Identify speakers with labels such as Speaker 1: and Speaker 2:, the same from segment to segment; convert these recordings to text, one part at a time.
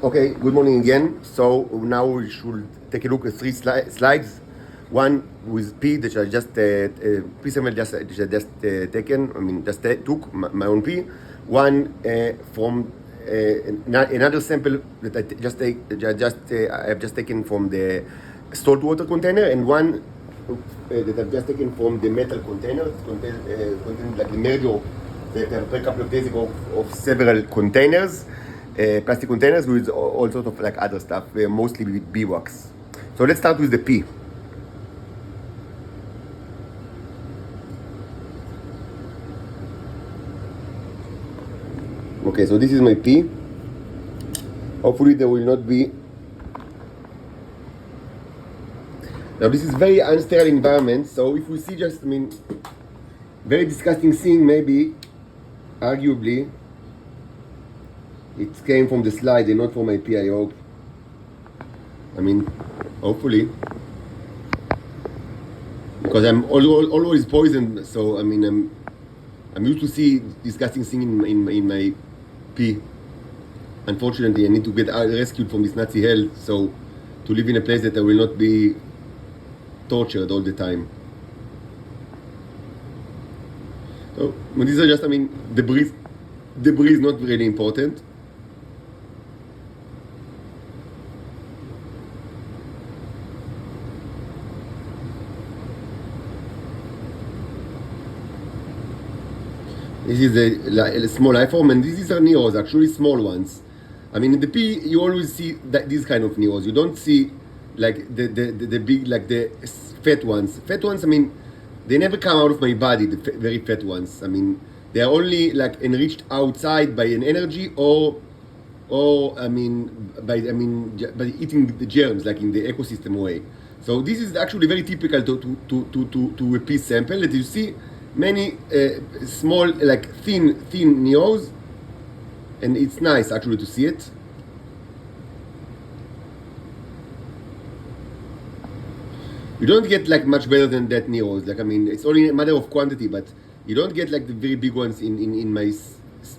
Speaker 1: Okay, good morning again. So now we should take a look at three slides. One with P that I just P7 just taken. I mean, just took my own P. One from another sample that I have just taken from the salt water container, and one that I've just taken from the metal container. It contains like the merger that I prepared a couple of days ago of several containers. Plastic containers with all sorts of like other stuff, mostly beeswax. So let's start with the P. Okay, so this is my P. Hopefully there will not be. Now this is very unsterile environment, so if we see just, very disgusting thing, maybe, arguably, it came from the slide and not from my P, I hope. Hopefully. Because I'm always poisoned, so I'm used to see disgusting thing in my P. Unfortunately, I need to get rescued from this Nazi hell, so to live in a place that I will not be tortured all the time. So these are just, debris is not really important. This is a small life form, and these are Neros, actually small ones. In the P, you always see these kind of Neros. You don't see like the big, like the fat ones. Fat ones, they never come out of my body, the very fat ones. They are only like enriched outside by an energy or by eating the germs, like in the ecosystem way. So this is actually very typical to a P sample that you see many small, like thin Neos, and it's nice actually to see it. You don't get like much better than that Neos. Like it's only a matter of quantity, but you don't get like the very big ones in my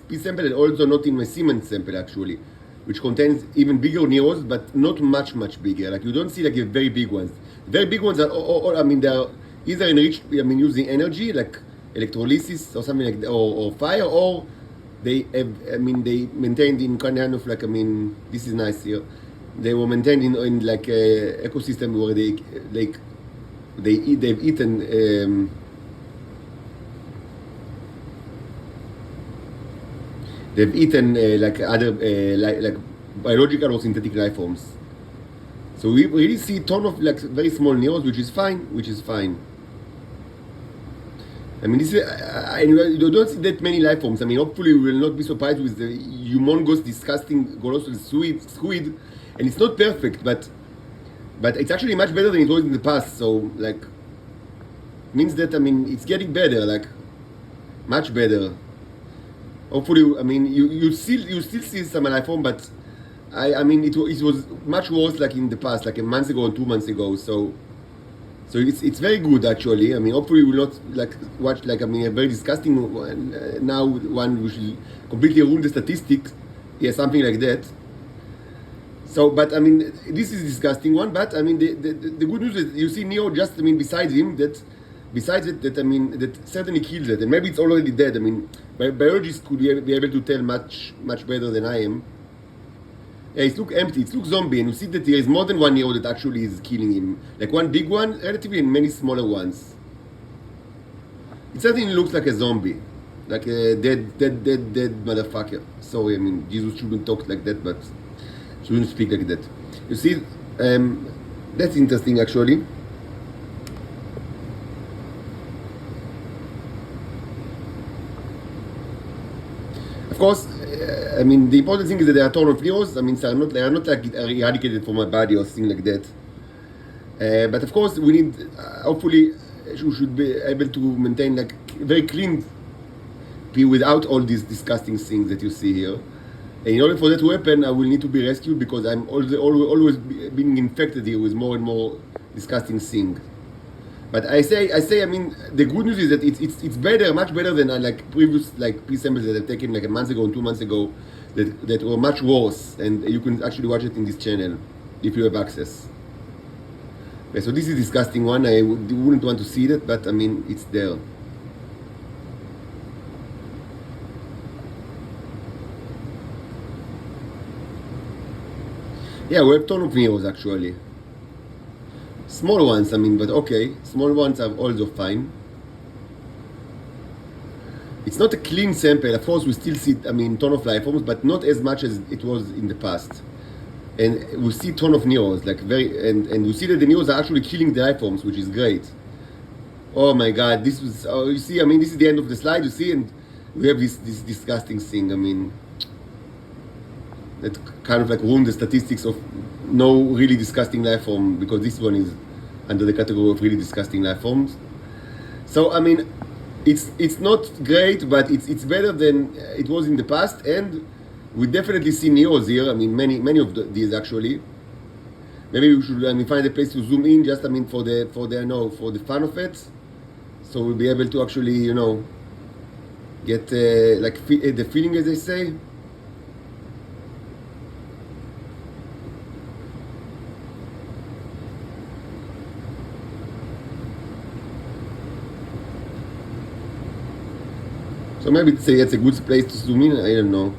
Speaker 1: P sample, and also not in my Siemens sample actually, which contains even bigger Neos, but not much bigger. Like you don't see like the very big ones. The very big ones are they are either enriched using energy like electrolysis or something like that, or fire, or they have they maintained in kind of like this is nice here. They were maintained in like a ecosystem where they've eaten like other like biological or synthetic life forms. So we really see a ton of like very small Neos, which is fine. This is, you don't see that many life forms. Hopefully we will not be surprised with the humongous, disgusting colossal squid, and it's not perfect, but it's actually much better than it was in the past. So like, means that it's getting better, like much better. Hopefully, you still see some life form, but it was much worse like in the past, like a month ago or 2 months ago. So it's very good actually. Hopefully we will not like watch like a very disgusting one, now one which will completely ruin the statistics. Yeah, something like that. So, but this is a disgusting one. But the good news is you see Neo just besides him that certainly kills it, and maybe it's already dead. Biologists could be able to tell much better than I am. Yeah, it looks empty, it looks zombie, and you see that there is more than one Neo that actually is killing him. Like one big one, relatively, and many smaller ones. It certainly looks like a zombie. Like a dead motherfucker. Sorry, Jesus shouldn't talk like that, but shouldn't speak like that. You see, that's interesting actually. Of course, the important thing is that there are a ton of Neos. They are not like eradicated from my body or something like that. But of course, we need, hopefully, we should be able to maintain like very clean P without all these disgusting things that you see here. And in order for that to happen, I will need to be rescued because I'm always being infected here with more and more disgusting things. But I say, the good news is that it's better, much better than like previous like P samples that I've taken like a month ago and 2 months ago, that were much worse, and you can actually watch it in this channel if you have access. Okay, so this is a disgusting one. I wouldn't want to see that, but I mean, it's there. Yeah, we have ton of Neros actually. Small ones, I mean, but okay. Small ones are also fine. It's not a clean sample. Of course, we still see, I mean, ton of life forms, but not as much as it was in the past. And we see ton of Neros, like and we see that the Neros are actually killing the life forms, which is great. Oh my God, this was, you see, I mean, this is the end of the slide, you see, and we have this disgusting thing. I mean, that kind of like ruined the statistics of no really disgusting life form, because this one is under the category of really disgusting life forms. So I mean, it's not great, but it's better than it was in the past, and we definitely see Neros here. I mean, many of these actually. Maybe we should find a place to zoom in, just I mean for the for the fun of it, so we'll be able to actually get like the feeling, as they say. So maybe it's a good place to zoom in. I don't know.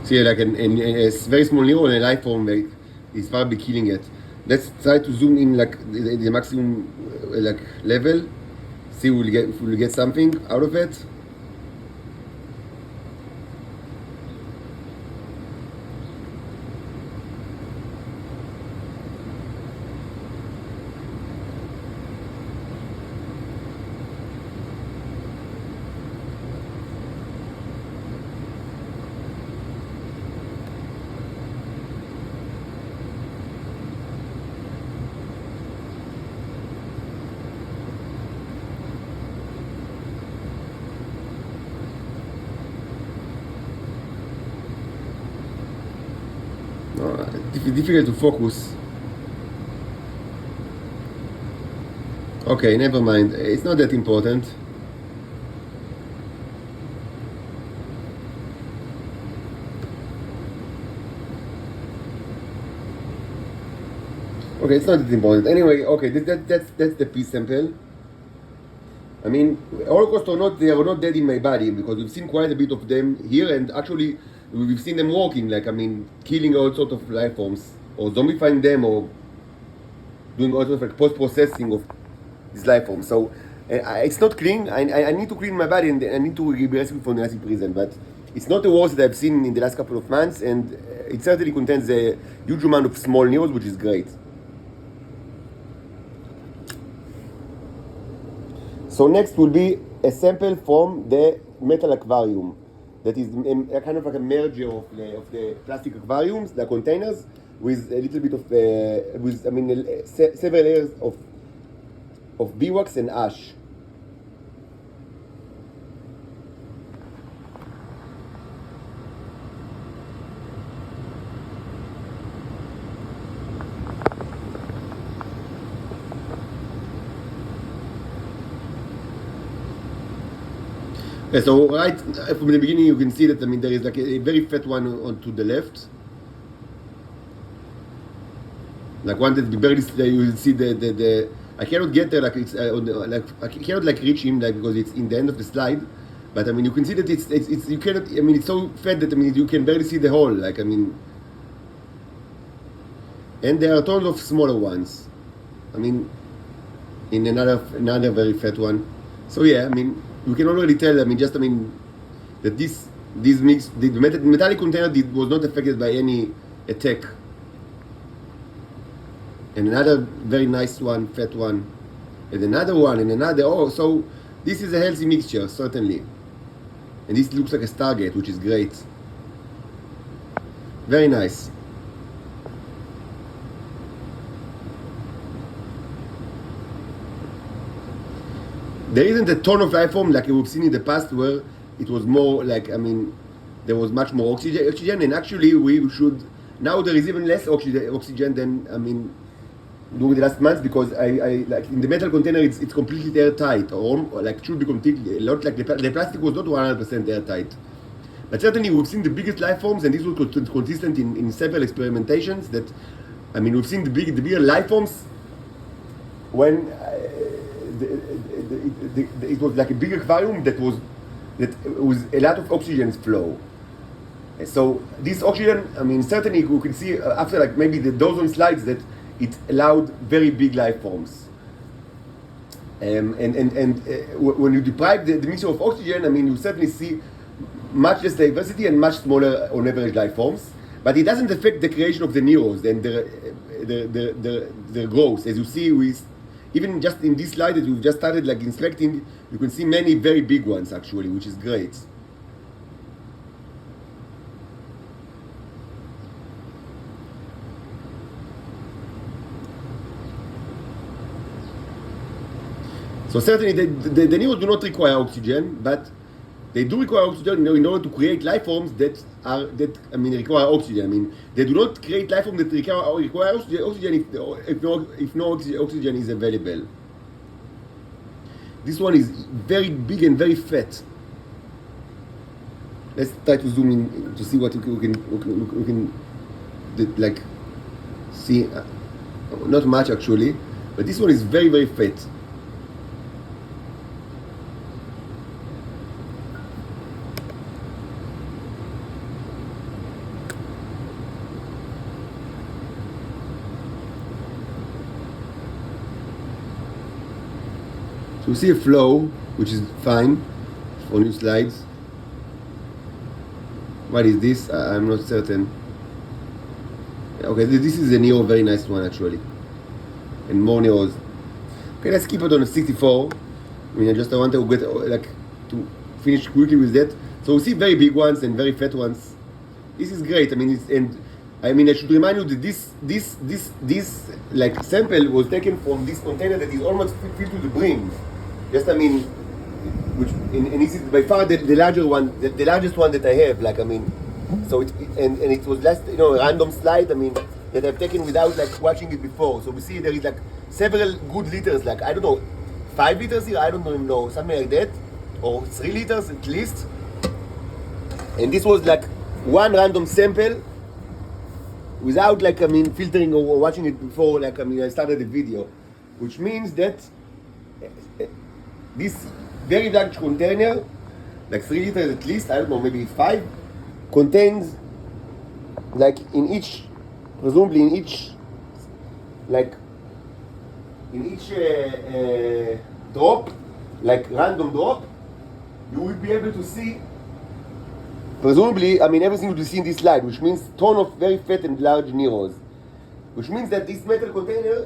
Speaker 1: See, like a very small Nero and a life form, like, is probably killing it. Let's try to zoom in like the maximum like level. See if we'll get something out of it. It's difficult to focus. Okay, never mind. It's not that important. Okay, it's not that important. Anyway, okay, that's the P sample. I mean, Holocaust or not, they are not dead in my body, because we've seen quite a bit of them here, and actually we've seen them walking, like, I mean, killing all sorts of life forms, or zombifying them, or doing all sorts of like post-processing of these life forms. So it's not clean. I need to clean my body, and I need to be rescued from the Nazi prison, but it's not the worst that I've seen in the last couple of months, and it certainly contains a huge amount of small Neros, which is great. So next will be a sample from the metal aquarium. That is a kind of like a merger of the plastic aquariums, the containers, with a little bit of several layers of beeswax and ash. So right from the beginning, you can see that there is like a very fat one on to the left, like one that barely you will see the I cannot get there, like it's I cannot like reach him, like, because it's in the end of the slide, but you can see that it's you cannot, it's so fat that you can barely see the hole, like, and there are tons of smaller ones, in another very fat one. So yeah, we can already tell, that this mix, the metallic container was not affected by any attack. And another very nice one, fat one, and another one, and another. Oh, so This is a healthy mixture, certainly. And this looks like a Stargate, which is great. Very nice. There isn't a ton of life form like we've seen in the past where it was more like, I mean, there was much more oxygen, and actually we should, now there is even less oxygen than, I mean, during the last months, because I like in the metal container it's completely airtight, or like should be completely, a lot like the plastic was not 100% airtight. But certainly we've seen the biggest life forms, and this was consistent in several experimentations, that, I mean, we've seen the bigger life forms when it was like a big aquarium that was a lot of oxygen flow. So this oxygen, I mean, certainly you can see after like maybe the dozen slides that it allowed very big life forms. When you deprive the mixture of oxygen, I mean, you certainly see much less diversity and much smaller on average life forms. But it doesn't affect the creation of the Neros and the growth. As you see, even just in this slide that we've just started like inspecting, you can see many very big ones actually, which is great. So certainly the Neros do not require oxygen, but they do require oxygen in order to create life forms that require oxygen. I mean, they do not create life forms that require oxygen if no oxygen is available. This one is very big and very fat. Let's try to zoom in to see what we can like see. Not much actually, but this one is very, very fat. So we see a flow, which is fine for new slides. What is this? I'm not certain. Okay, this is a Nero, very nice one actually. And more Neros. Okay, let's keep it on a 64. I mean, I want to get to finish quickly with that. So we see very big ones and very fat ones. This is great. I mean, I should remind you that this like sample was taken from this container that is almost filled to the brim. Just, I mean, and this is by far the larger one, the largest one that I have. Like, I mean, so it was last, a random slide. I mean, that I've taken without like watching it before. So we see there is like several good liters, like I don't know, 5 liters here, I don't even know, something like that, or 3 liters at least. And this was like one random sample, without like filtering or watching it before. Like I started the video, which means that this very large container, like 3 liters at least, I don't know, maybe 5, contains like presumably in each drop, like random drop, you will be able to see, presumably, everything you will see in this slide, which means ton of very fat and large Neros, which means that this metal container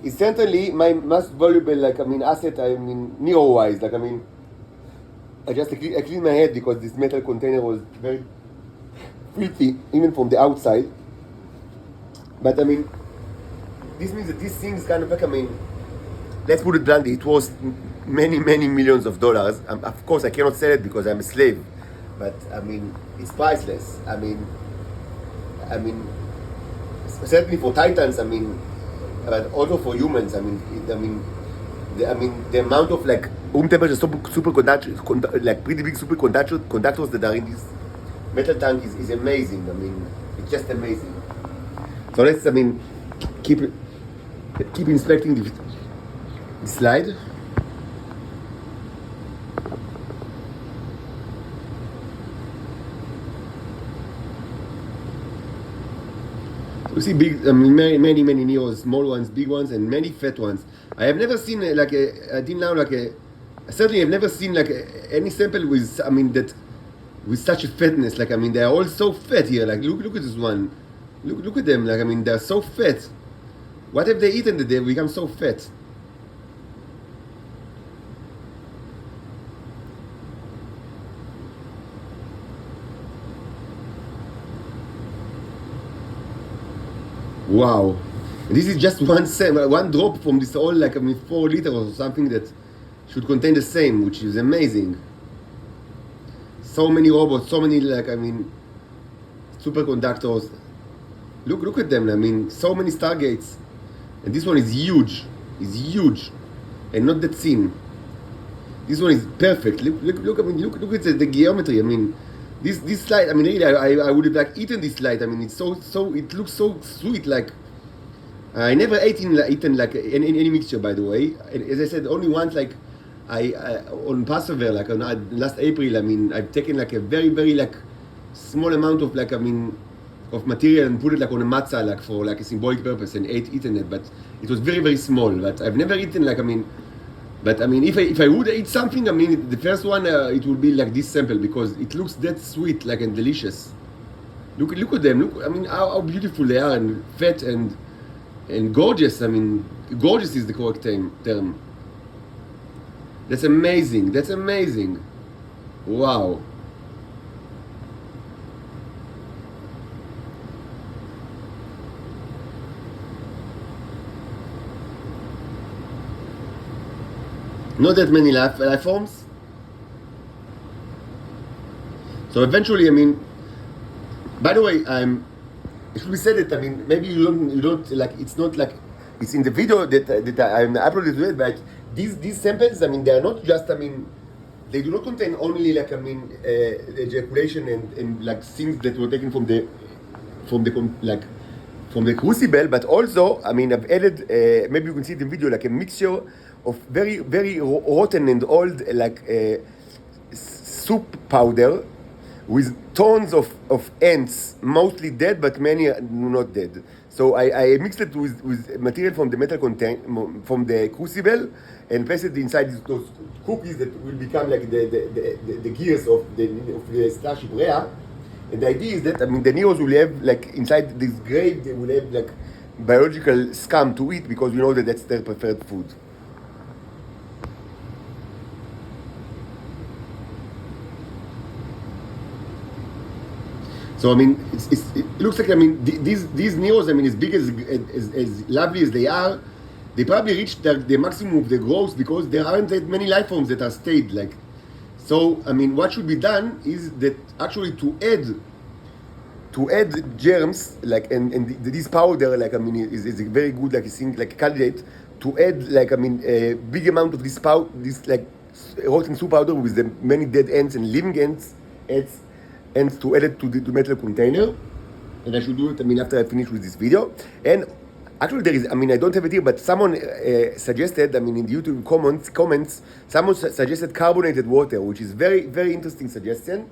Speaker 1: is certainly my most valuable, asset, Nero-wise. I cleaned my head because this metal container was very filthy, even from the outside. But this means that this thing is kind of like, let's put it bluntly, it was many, many millions of dollars. Of course, I cannot sell it because I'm a slave, but it's priceless. Certainly for Titans, but also for humans. The amount of room temperature superconductors, like pretty big superconductors that are in this metal tank is amazing. It's just amazing. So let's keep inspecting the slide. We see big, many Neros, small ones, big ones, and many fat ones. I have never seen certainly I've never seen any sample with, that with such a fatness. They are all so fat here. Look at this one. Look at them. They're so fat. What have they eaten that they become so fat? Wow. This is just one drop from this all, like, I mean, 4 liters or something that should contain the same, which is amazing. So many robots, so many, like, I mean, superconductors. Look at them. I mean, so many stargates, and this one is huge. Is huge, and not that thin. This one is perfect. Look. I mean, look at the geometry. I mean, this slide. I mean, really, I would have like eaten this slide. I mean, it's so. It looks so sweet. Like, I never eaten like any mixture. By the way, as I said, only once. Like, I on Passover, like on last April. I mean, I've taken like a very like small amount of, like, I mean, of material and put it like on a matzah, like for like a symbolic purpose, and eaten it. But it was very small. But I've never eaten, like, I mean. But I mean, if I would eat something, I mean, the first one it would be like this sample, because it looks that sweet, like, and delicious. Look at them. Look, I mean, how beautiful they are, and fat and gorgeous. I mean, gorgeous is the correct term. That's amazing. That's amazing. Wow. Not that many life forms. So eventually, I mean, by the way, it should be said that, I mean, maybe you don't like, it's not like it's in the video that I'm uploaded to it, but these samples, I mean, they are not just, I mean, they do not contain only, like, I mean, ejaculation and like things that were taken from the crucible, but also, I mean, I've added, maybe you can see the video, like a mixture of very rotten and old, like, soup powder with tons of ants, mostly dead, but many are not dead. So I mixed it with material from the metal from the crucible, and placed it inside those cookies that will become like the gears of the Starship Rhea. And the idea is that, I mean, the Neros will have, like, inside this grave, they will have like biological scum to eat, because we know that that's their preferred food. So I mean, it looks like, I mean, these Neros, I mean, as big as lovely as they are, they probably reached the maximum of the growth, because there aren't that many life forms that are stayed. Like, so I mean, what should be done is that actually to add germs, like, and this powder, like, I mean, is a very good, like, thing, like a candidate to add, like, I mean, a big amount of this like rotten soup powder with the many dead ants and living ants to add it to the metal container. And I should do it, I mean, after I finish with this video. And actually, there is, I mean, I don't have it here, but someone suggested, I mean, in the YouTube comments, someone suggested carbonated water, which is very interesting suggestion.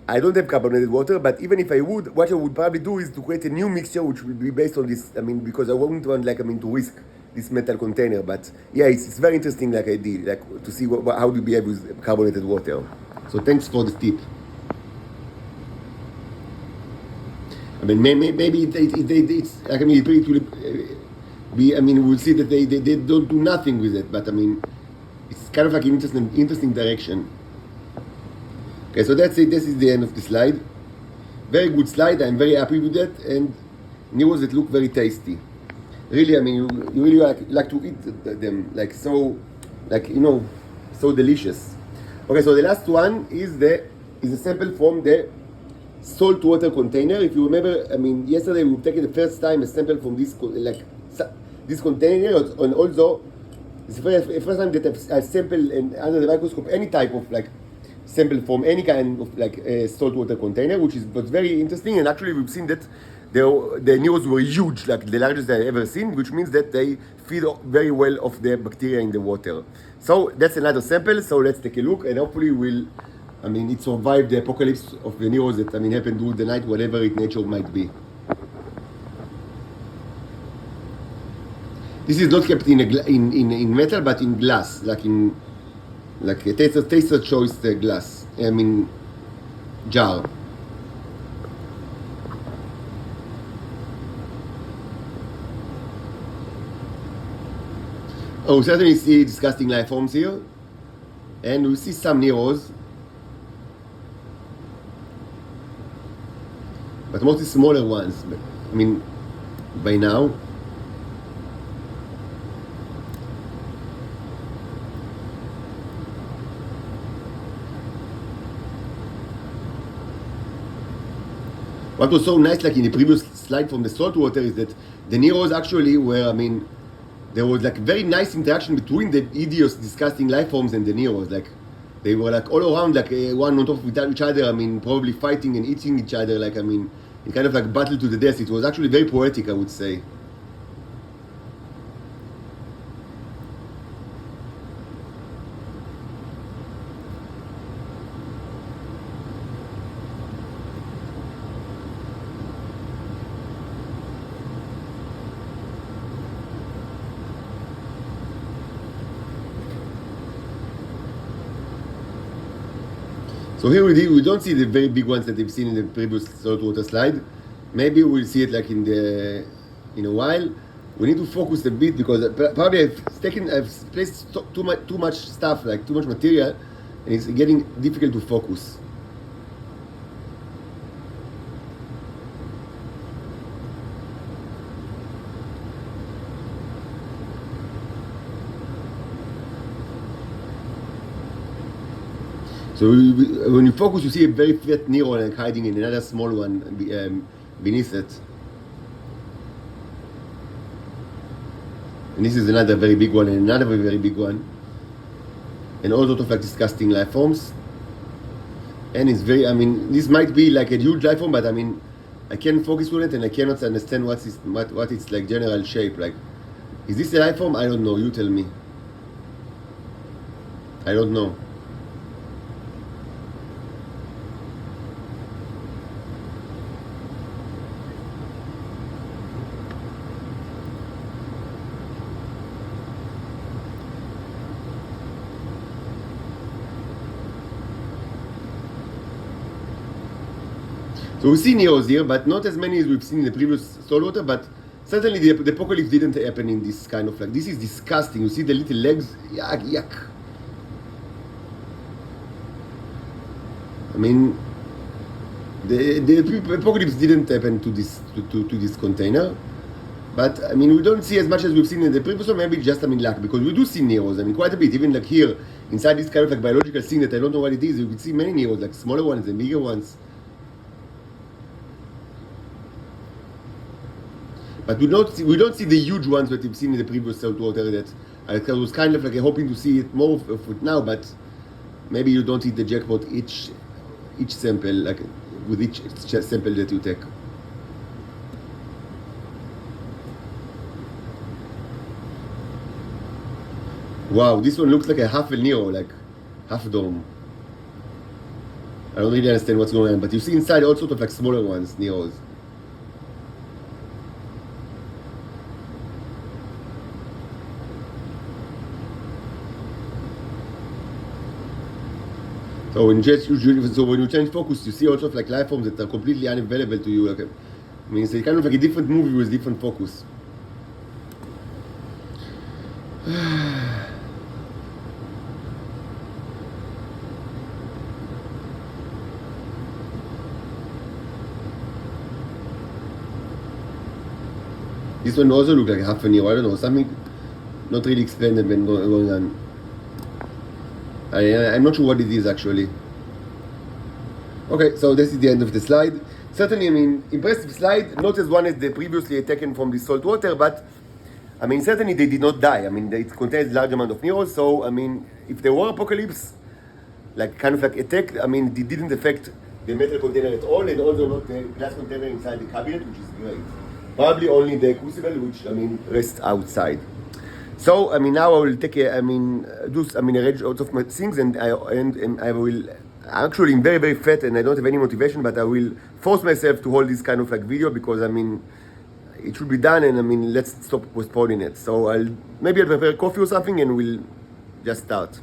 Speaker 1: I don't have carbonated water, but even if I would, what I would probably do is to create a new mixture which will be based on this. I mean, because I wouldn't want, like, I mean, to risk this metal container. But yeah, it's very interesting, like, idea, like, to see how do you behave with carbonated water. So thanks for the tip. I mean, maybe it's like, I mean, it will be. I mean, we'll see that they don't do nothing with it, but I mean, it's kind of like an interesting direction. Okay, so that's it. This is the end of the slide. Very good slide. I'm very happy with that, and Neros that look very tasty. Really, I mean, you really like to eat them, like, so, like, you know, so delicious. Okay, so the last one is a sample from the salt water container. If you remember, I mean, yesterday we've taken the first time a sample from this this container, and also it's the first time that I sample under the microscope any type of, like, sample from any kind of, like, salt water container, which was very interesting. And actually, we've seen that the Neros were huge, like the largest I've ever seen, which means that they feed very well of the bacteria in the water. So that's another sample. So let's take a look, and hopefully it survived the apocalypse of the Neros that, I mean, happened during the night, whatever its nature might be. This is not kept in metal, but in glass, like a taster choice glass. I mean, jar. Oh, certainly see disgusting life forms here, and we see some Neros, but mostly smaller ones. But, I mean, by now. What was so nice, like in the previous slide from the salt water, is that the Neros actually were, I mean, there was like very nice interaction between the idiots disgusting life forms and the Neros. Like they were like all around, like one on top of each other. I mean, probably fighting and eating each other. Like, I mean, in kind of like battle to the death. It was actually very poetic, I would say. So here we don't see the very big ones that we've seen in the previous saltwater slide. Maybe we'll see it like in a while. We need to focus a bit because probably I've placed too much stuff, like too much material, and it's getting difficult to focus. So when you focus, you see a very fat Nero like hiding in another small one beneath it. And this is another very big one and another very, very big one. And all sorts of like disgusting life forms. And it's very, I mean, this might be like a huge life form, but I mean, I can't focus on it and I cannot understand what its like general shape. Like, is this a life form? I don't know. You tell me. I don't know. So we see Neros here, but not as many as we've seen in the previous saltwater, but certainly the apocalypse didn't happen in this kind of like, this is disgusting. You see the little legs, yuck, yuck. I mean, the apocalypse didn't happen to this container, but I mean, we don't see as much as we've seen in the previous one, maybe just, I mean, luck, because we do see Neros, I mean, quite a bit, even like here, inside this kind of like biological scene that I don't know what it is, you can see many Neros, like smaller ones and bigger ones. But we don't see the huge ones that we've seen in the previous saltwater that I was kind of like hoping to see it more of it now, but maybe you don't hit the jackpot each sample, like with each sample that you take. Wow, this one looks like a half El Nero, like half dome. I don't really understand what's going on, but you see inside all sorts of like smaller ones, Neros. So when you change focus, you see also like life forms that are completely unavailable to you. Like, I mean, it's kind of like a different movie with different focus. This one also looks like half a Nero. I don't know, something not really explained and been going on. I'm not sure what it is actually. Okay, so this is the end of the slide. Certainly, I mean, impressive slide, not as one as the previously taken from the salt water, but I mean, certainly they did not die. I mean, it contains large amount of Neros, so I mean, if there were apocalypse, like kind of like attack, I mean, it didn't affect the metal container at all, and also not the glass container inside the cabinet, which is great. Probably only the crucible, which I mean, rests outside. So I mean, now I will take arrange out of my things, and I will actually, I'm very, very fat and I don't have any motivation, but I will force myself to hold this kind of like video because I mean, it should be done, and I mean, let's stop postponing it. So maybe I'll prepare coffee or something and we'll just start.